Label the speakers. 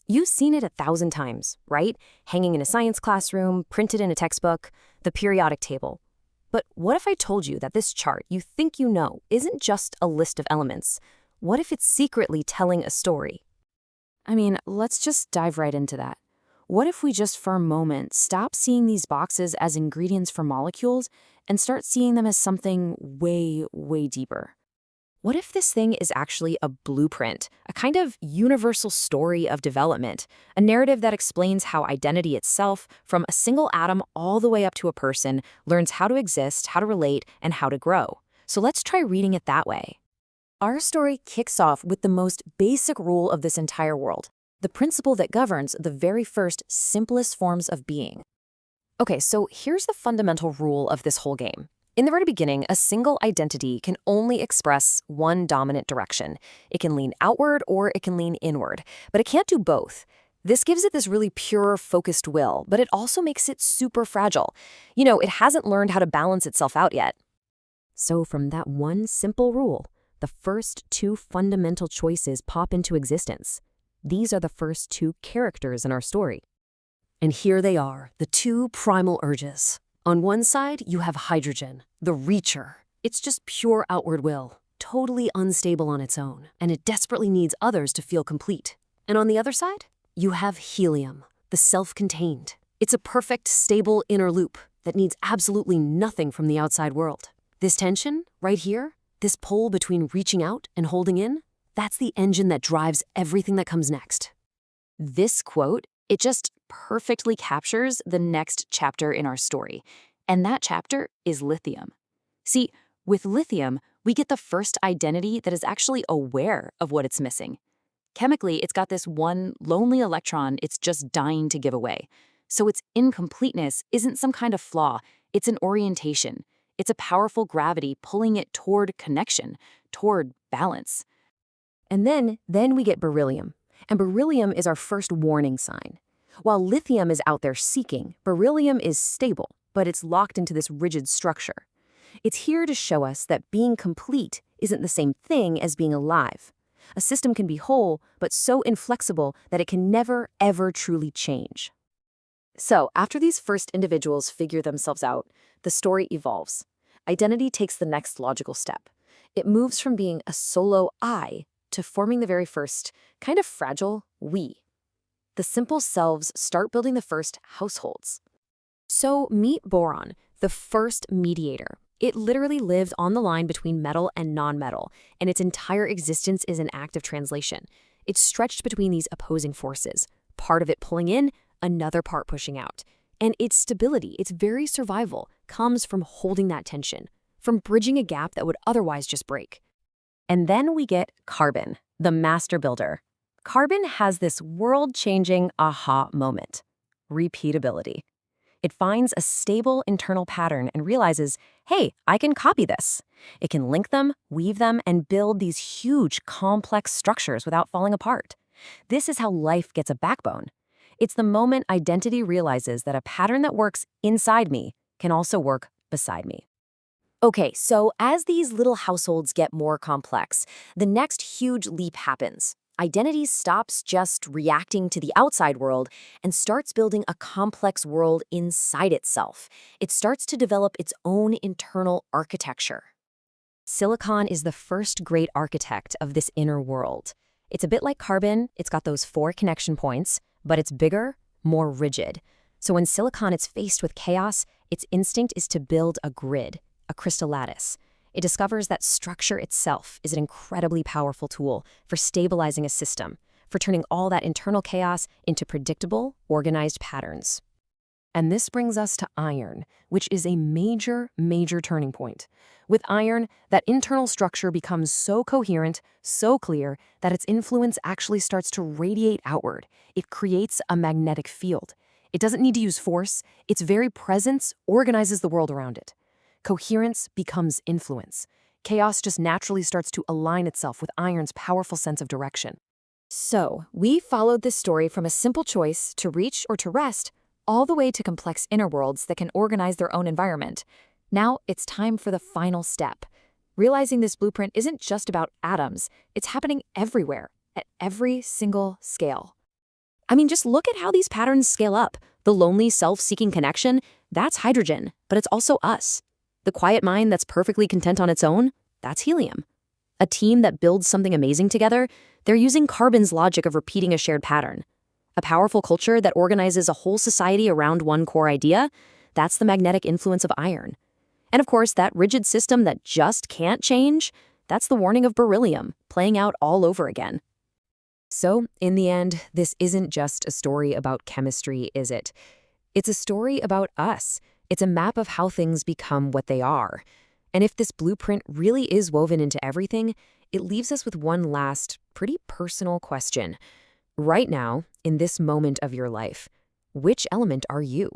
Speaker 1: You've seen it 1,000 times, right? Hanging in a science classroom, printed in a textbook, the periodic table. But what if I told you that this chart you think you know isn't just a list of elements? What if it's secretly telling a story? I mean, let's just dive right into that. What if we just for a moment stop seeing these boxes as ingredients for molecules and start seeing them as something way, way deeper? What if this thing is actually a blueprint, a kind of universal story of development, a narrative that explains how identity itself, from a single atom all the way up to a person, learns how to exist, how to relate, and how to grow? So let's try reading it that way. Our story kicks off with the most basic rule of this entire world, the principle that governs the very first, simplest forms of being. Okay, so here's the fundamental rule of this whole game. In the very beginning, a single identity can only express one dominant direction. It can lean outward or it can lean inward, but it can't do both. This gives it this really pure, focused will, but it also makes it super fragile. It hasn't learned how to balance itself out yet. So from that one simple rule, the first two fundamental choices pop into existence. These are the first two characters in our story. And here they are, the two primal urges. On one side, you have hydrogen, the reacher. It's just pure outward will, totally unstable on its own, and it desperately needs others to feel complete. And on the other side, you have helium, the self-contained. It's a perfect, stable inner loop that needs absolutely nothing from the outside world. This tension, right here, this pull between reaching out and holding in, that's the engine that drives everything that comes next. This quote, it just perfectly captures the next chapter in our story, and that chapter is lithium. See, with lithium, we get the first identity that is actually aware of what it's missing. Chemically, it's got this one lonely electron it's just dying to give away. So its incompleteness isn't some kind of flaw, it's an orientation. It's a powerful gravity pulling it toward connection, toward balance. And then we get beryllium. And beryllium is our first warning sign. While lithium is out there seeking, beryllium is stable, but it's locked into this rigid structure. It's here to show us that being complete isn't the same thing as being alive. A system can be whole, but so inflexible that it can never, ever truly change. So, after these first individuals figure themselves out, the story evolves. Identity takes the next logical step. It moves from being a solo I to forming the very first, kind of fragile, we. The simple selves start building the first households. So meet boron, the first mediator. It literally lives on the line between metal and non-metal, and its entire existence is an act of translation. It's stretched between these opposing forces, part of it pulling in, another part pushing out. And its stability, its very survival, comes from holding that tension, from bridging a gap that would otherwise just break. And then we get carbon, the master builder. Carbon has this world-changing aha moment: repeatability. It finds a stable internal pattern and realizes, hey, I can copy this. It can link them, weave them, and build these huge, complex structures without falling apart. This is how life gets a backbone. It's the moment identity realizes that a pattern that works inside me can also work beside me. Okay, so as these little households get more complex, the next huge leap happens. Identity stops just reacting to the outside world and starts building a complex world inside itself. It starts to develop its own internal architecture. Silicon is the first great architect of this inner world. It's a bit like carbon, it's got those 4 connection points, but it's bigger, more rigid. So when silicon is faced with chaos, its instinct is to build a grid, a crystal lattice. It discovers that structure itself is an incredibly powerful tool for stabilizing a system, for turning all that internal chaos into predictable, organized patterns. And this brings us to iron, which is a major, major turning point. With iron, that internal structure becomes so coherent, so clear, that its influence actually starts to radiate outward. It creates a magnetic field. It doesn't need to use force. Its very presence organizes the world around it. Coherence becomes influence. Chaos just naturally starts to align itself with iron's powerful sense of direction. So, we followed this story from a simple choice to reach or to rest, all the way to complex inner worlds that can organize their own environment. Now it's time for the final step. Realizing this blueprint isn't just about atoms, it's happening everywhere, at every single scale. I mean, just look at how these patterns scale up. The lonely, self-seeking connection, that's hydrogen, but it's also us. The quiet mind that's perfectly content on its own, that's helium. A team that builds something amazing together, they're using carbon's logic of repeating a shared pattern. A powerful culture that organizes a whole society around one core idea, that's the magnetic influence of iron. And of course, that rigid system that just can't change, that's the warning of beryllium, playing out all over again. So, in the end, this isn't just a story about chemistry, is it? It's a story about us. It's a map of how things become what they are. And if this blueprint really is woven into everything, it leaves us with one last, pretty personal question. Right now, in this moment of your life, which element are you?